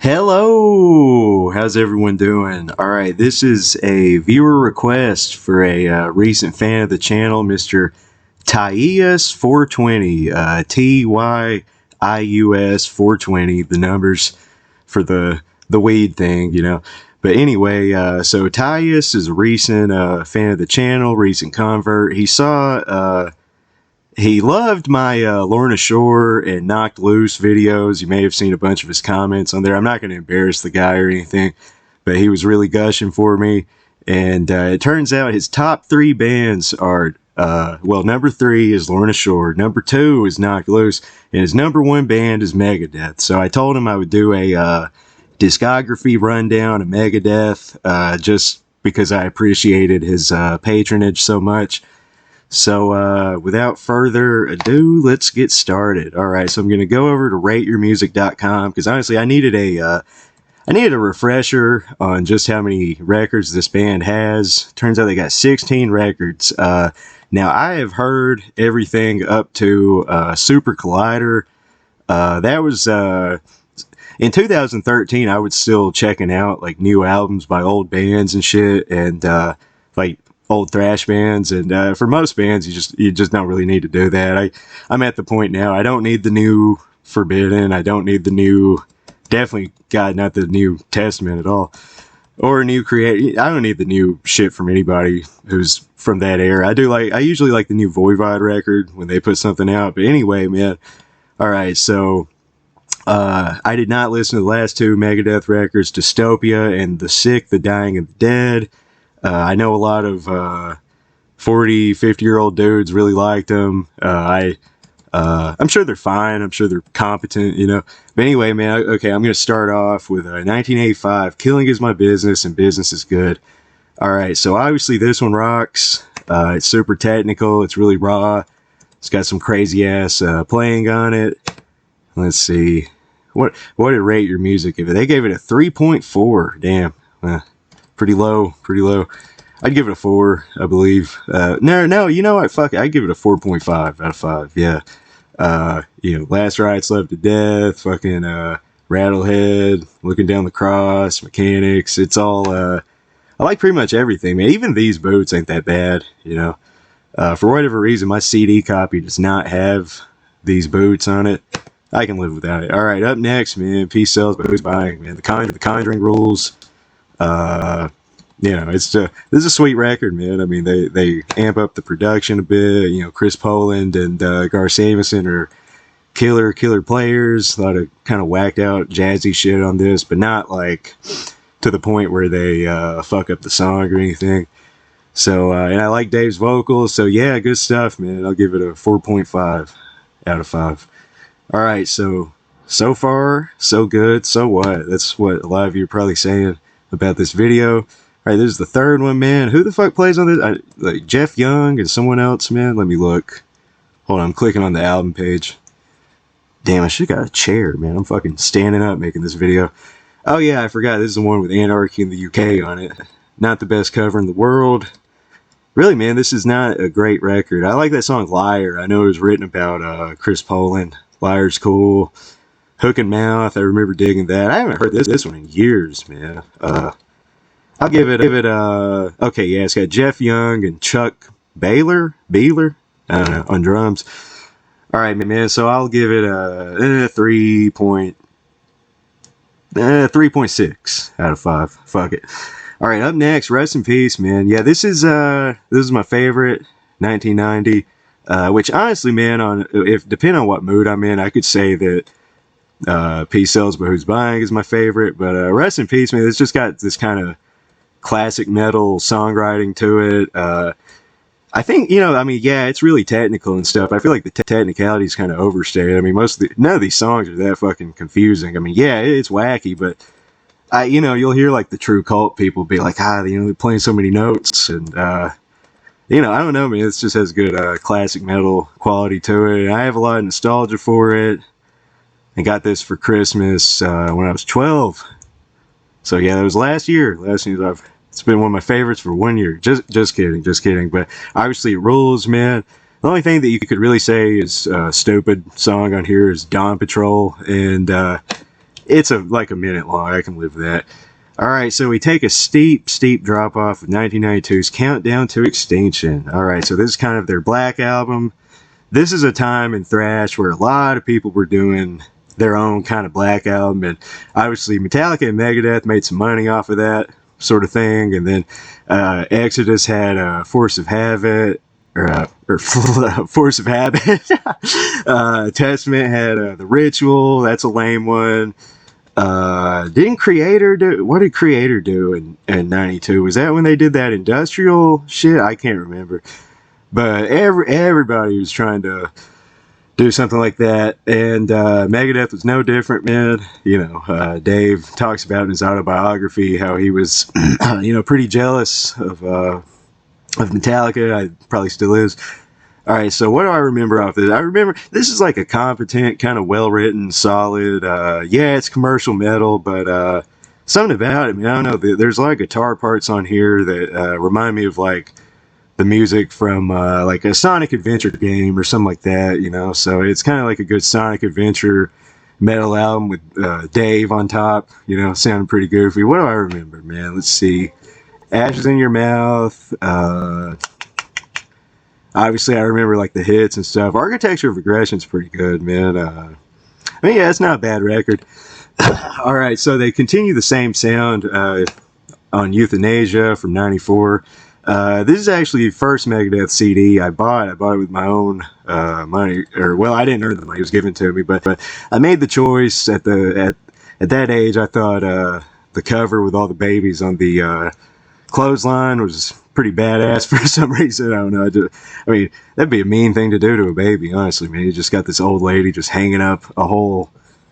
Hello, how's everyone doing? All right, this is a viewer request for a recent fan of the channel, Mr. Tyus420, Tyus 420, the numbers for the weed thing, you know. But anyway, so Tyus is a recent fan of the channel, recent convert. He loved my Lorna Shore and Knocked Loose videos. You may have seen a bunch of his comments on there. I'm not going to embarrass the guy or anything, but he was really gushing for me. And it turns out his top three bands are, well, number 3 is Lorna Shore, number 2 is Knocked Loose, and his number 1 band is Megadeth. So I told him I would do a discography rundown of Megadeth, just because I appreciated his patronage so much. So without further ado, let's get started. All right, so I'm going to go over to rateyourmusic.com because honestly, I needed a refresher on just how many records this band has. Turns out they got 16 records. Now I have heard everything up to Super Collider. That was in 2013. I was still checking out like new albums by old bands and shit, and like old thrash bands, and for most bands you just don't really need to do that. I'm at the point now, I don't need the new Forbidden, I don't need the new, definitely God, not the New Testament at all, or a new create. I don't need the new shit from anybody who's from that era. I usually like the new Voivod record when they put something out. But anyway, man, all right, so I did not listen to the last 2 Megadeth records, Dystopia and The Sick, The Dying, and the Dead. I know a lot of 40, 50-year-old dudes really liked them. I'm sure they're fine. I'm sure they're competent, you know. But anyway, man, okay, I'm going to start off with 1985, Killing Is My Business and Business Is Good. All right, so obviously this one rocks. It's super technical. It's really raw. It's got some crazy-ass playing on it. Let's see. What did Rate Your Music give it? They gave it a 3.4. Damn. Pretty low. I'd give it a 4, I believe. No, you know what? Fuck it. I'd give it a 4.5 out of 5. Yeah. You know, Last Rites Love to Death, fucking Rattlehead, Looking Down the Cross, Mechanics. It's all, I like pretty much everything, man. Even These Boots ain't that bad, you know. For whatever reason, my CD copy does not have These Boots on it. I can live without it. All right, up next, man. Peace Sells, but Who's Buying, man? The Conjuring Rules. You know, this is a sweet record, man. I mean, they amp up the production a bit. You know, Chris Poland and Gar Samuelson are killer players. A lot of kind of whacked out jazzy shit on this, but not like to the point where they fuck up the song or anything. So and I like Dave's vocals, so yeah, good stuff, man. I'll give it a 4.5 out of 5. All right, so far so good. So what? That's what a lot of you are probably saying about this video. All right, this is the third one, man. Who the fuck plays on this? Like Jeff Young and someone else, man. Let me look. Hold on, I'm clicking on the album page. Damn, I should have got a chair, man. I'm fucking standing up making this video. Oh yeah, I forgot. This is the one with Anarchy in the UK on it. Not the best cover in the world. Really, man, this is not a great record. I like that song Liar. I know it was written about Chris Poland. Liar's cool. Hook and Mouth, I remember digging that. I haven't heard this one in years, man. I'll give it okay, yeah, it's got Jeff Young and Chuck Beeler, I don't know, on drums. All right, man, so I'll give it a 3.6 out of 5. Fuck it. All right, up next, Rest in Peace, man. Yeah, this is my favorite, 1990. Which honestly, man, depending on what mood I'm in, I could say that Peace Sells but Who's Buying is my favorite. But Rest in Peace, man, it's just got this kind of classic metal songwriting to it. I think, you know, I mean, yeah, it's really technical and stuff. I feel like the technicality is kind of overstated. I mean, none of these songs are that fucking confusing. I mean, yeah, it's wacky, but you know, you'll hear like the true cult people be like, you know, they're playing so many notes, and you know, I don't know, man, it just has good classic metal quality to it. I have a lot of nostalgia for it. I got this for Christmas when I was 12. So yeah, that was last year. It's been one of my favorites for 1 year. Just kidding. But obviously it rules, man. The only thing that you could really say is stupid song on here is Dawn Patrol. And It's like a minute long. I can live with that. All right, so we take a steep drop off of 1992's Countdown to Extinction. All right, so this is kind of their Black album. This is a time in thrash where a lot of people were doing their own kind of Black album, and obviously Metallica and Megadeth made some money off of that sort of thing, and then Exodus had Force of Habit, or Force of Habit. Testament had The Ritual. That's a lame one. Didn't Creator do? What did Creator do in '92? Was that when they did that industrial shit? I can't remember. But everybody was trying to do something like that, and Megadeth was no different, man. You know, Dave talks about in his autobiography how he was, pretty jealous of Metallica. I probably still is. All right, so what do I remember off this? I remember this is like a competent, kind of well-written, solid. Yeah, it's commercial metal, but something about it. I mean, I don't know. There's a lot of guitar parts on here that remind me of like the music from like a Sonic Adventure game or something like that. You know, so it's kind of like a good Sonic Adventure metal album with Dave on top. You know, sounding pretty goofy. What do I remember, man? Let's see. Ashes in Your Mouth. Obviously, I remember like the hits and stuff. Architecture of Aggression's pretty good, man. I mean, yeah, it's not a bad record. All right, so they continue the same sound on Youthanasia from '94. This is actually the first Megadeth CD I bought. I bought it with my own money, or well, I didn't earn the money; it was given to me. But I made the choice at that age. I thought the cover with all the babies on the clothesline was pretty badass for some reason. I don't know. I mean, that'd be a mean thing to do to a baby, honestly, man. You just got this old lady just hanging up a whole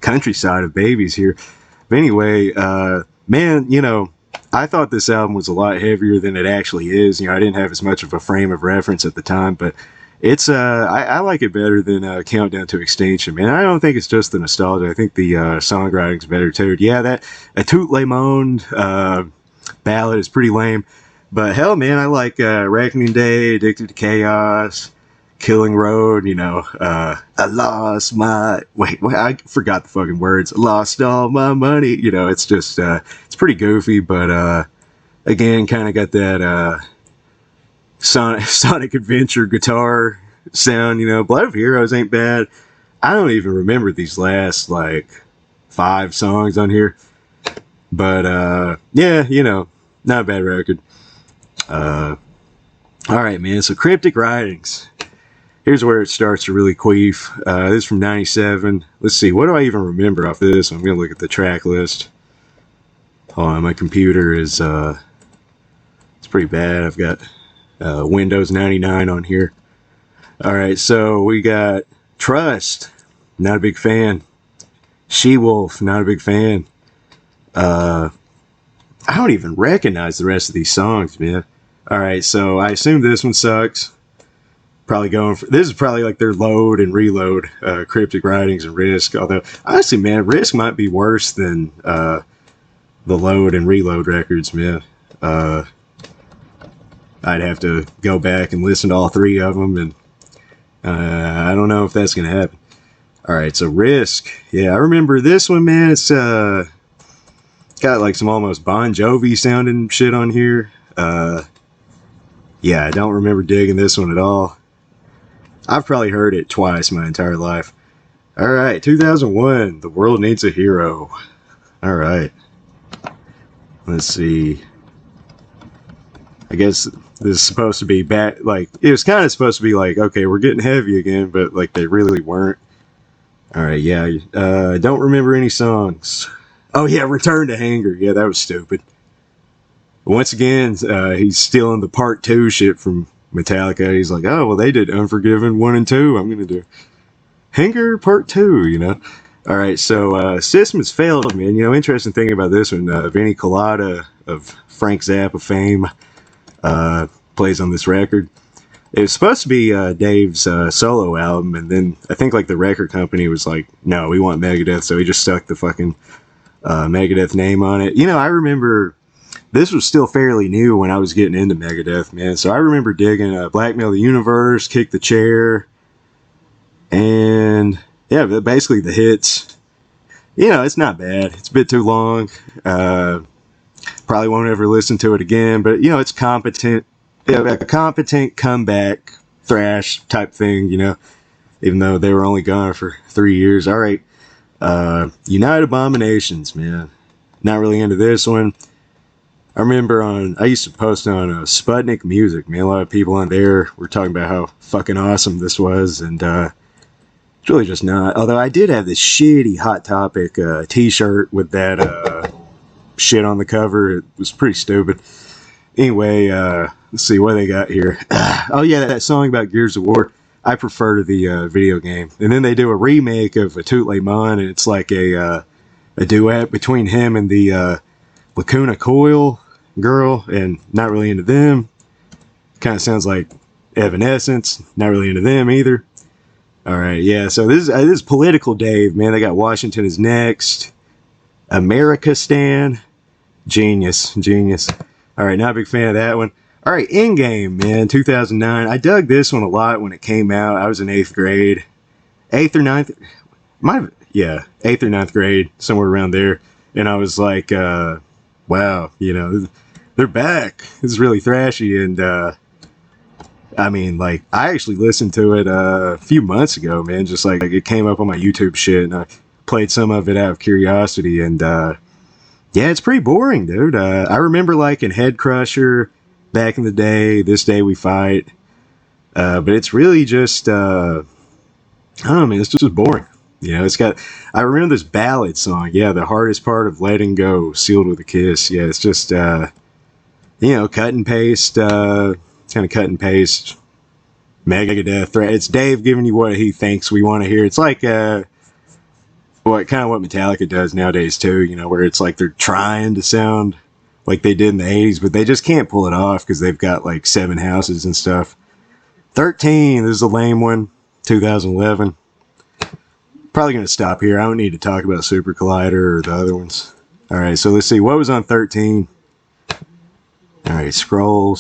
countryside of babies here. But anyway, man, you know, I thought this album was a lot heavier than it actually is. You know, I didn't have as much of a frame of reference at the time, but it's I like it better than Countdown to Extinction, man. I don't think it's just the nostalgia. I think the songwriting's better too. Yeah, that A Tout Le Monde ballad is pretty lame. But hell, man, I like Reckoning Day, Addicted to Chaos, Killing Road, you know, I lost my, I forgot the fucking words, I lost all my money, you know, it's just, it's pretty goofy, but again, kind of got that Sonic Adventure guitar sound, you know. Blood of Heroes ain't bad. I don't even remember these last, like, 5 songs on here. But, yeah, you know, not a bad record. Alright, man, so Cryptic Writings. Here's where it starts to really queef. This is from 97. Let's see, what do I even remember off this? I'm going to look at the track list. Hold on, my computer is, it's pretty bad. I've got Windows 99 on here. Alright, so we got Trust. Not a big fan. She-Wolf. Not a big fan. I don't even recognize the rest of these songs, man. Alright, so I assume this one sucks. Probably going for... This is probably like their load and reload. Cryptic Writings and Risk. Although, honestly, man, Risk might be worse than the load and reload records, man. I'd have to go back and listen to all 3 of them, and I don't know if that's going to happen. Alright, so Risk. Yeah, I remember this one, man. It's got like some almost Bon Jovi sounding shit on here. Yeah, I don't remember digging this one at all. I've probably heard it twice my entire life. Alright, 2001, The World Needs a Hero. Alright. Let's see. I guess this is supposed to be back, like, it was kind of supposed to be like, okay, we're getting heavy again, but like they really weren't. Alright, yeah, I don't remember any songs. Oh yeah, Return to Hanger. Yeah, that was stupid. Once again, he's stealing the part 2 shit from Metallica. He's like, oh, well, they did Unforgiven 1 and 2. I'm going to do Hanger part 2, you know. All right, so System has failed, man. You know, interesting thing about this one, Vinny Colada of Frank Zappa fame plays on this record. It was supposed to be Dave's solo album, and then I think like the record company was like, no, we want Megadeth, so he just stuck the fucking Megadeth name on it. You know, I remember this was still fairly new when I was getting into Megadeth, man. So I remember digging Blackmail the Universe, Kick the Chair, and yeah, basically the hits. it's not bad. It's a bit too long. Probably won't ever listen to it again, but it's competent, a competent comeback thrash type thing, even though they were only gone for 3 years. All right. United Abominations, man. Not really into this one. I remember I used to post on Sputnik Music, man. A lot of people on there were talking about how fucking awesome this was, and it's really just not. Although I did have this shitty Hot Topic t-shirt with that shit on the cover. It was pretty stupid. Anyway, let's see what they got here. Oh yeah, that song about Gears of War. I prefer to the video game. And then they do a remake of A Tout Le Monde, and it's like a duet between him and the Lacuna Coil girl, and not really into them. Kind of sounds like Evanescence. Not really into them either. All right, yeah. So this is Political Dave, man. They got Washington is Next, America Stan, genius. All right, not a big fan of that one. All right, Endgame, man, 2009. I dug this one a lot when it came out. I was in 8th grade. 8th or 9th? Yeah, 8th or 9th grade, somewhere around there. And I was like, wow, they're back. This is really thrashy. And, I mean, like, I actually listened to it a few months ago, man. Just like it came up on my YouTube shit, and I played some of it out of curiosity. And, yeah, it's pretty boring, dude. I remember liking Head Crusher back in the day, This Day We Fight. But it's really just, I don't know, man, it's just boring. I remember this ballad song. Yeah, the hardest part of letting go, sealed with a kiss. Yeah, it's just, cut and paste, kind of cut and paste. Megadeth. It's Dave giving you what he thinks we want to hear. It's like, what Metallica does nowadays too, where it's like they're trying to sound like they did in the 80s, but they just can't pull it off because they've got like 7 houses and stuff. 13, this is a lame one, 2011. Probably going to stop here. I don't need to talk about Super Collider or the other ones. All right, so let's see. What was on 13? All right, scroll.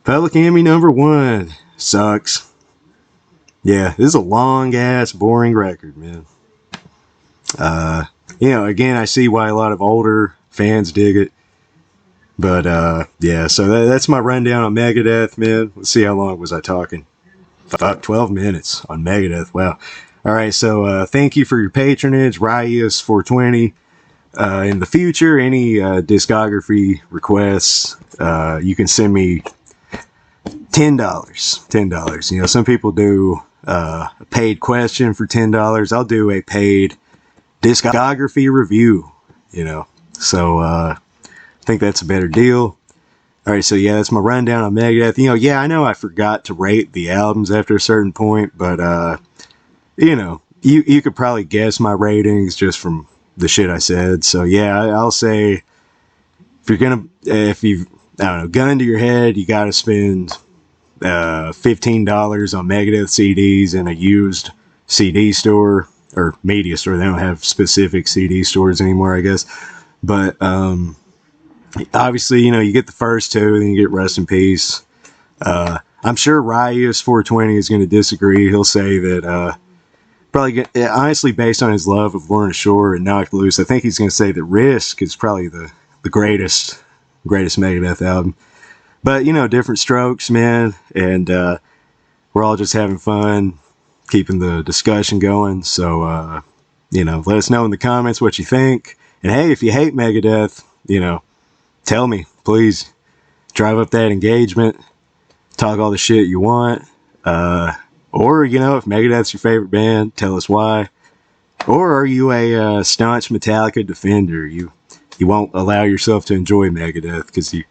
Public Enemy #1. Sucks. Yeah, this is a long-ass, boring record, man. Again, I see why a lot of older fans dig it. But, yeah, so that's my rundown on Megadeth, man. Let's see, how long was I talking? About 12 minutes on Megadeth. Wow. All right, so thank you for your patronage, Rius420. In the future, any discography requests, you can send me $10. Some people do a paid question for $10. I'll do a paid discography review, So I think that's a better deal. All right, so yeah, that's my rundown on Megadeth. Yeah, I know I forgot to rate the albums after a certain point, but you could probably guess my ratings just from the shit I said. So yeah, I'll say if you've gun to your head, you got to spend $15 on Megadeth CDs in a used CD store or media store. They don't have specific CD stores anymore, I guess. But obviously, you get the first two, then you get Rest in Peace. I'm sure Rius420 is going to disagree. He'll say that honestly, based on his love of Lorna Shore and Knocked Loose, I think he's going to say that Risk is probably the greatest Megadeth album. But, different strokes, man. And we're all just having fun, keeping the discussion going. So, let us know in the comments what you think. And hey, if you hate Megadeth, tell me, please. Drive up that engagement. Talk all the shit you want. Or, if Megadeth's your favorite band, tell us why. Or are you a staunch Metallica defender? You won't allow yourself to enjoy Megadeth because you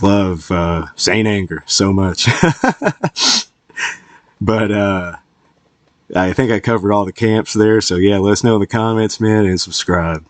love Saint Anger so much. But I think I covered all the camps there. So yeah, let us know in the comments, man, and subscribe.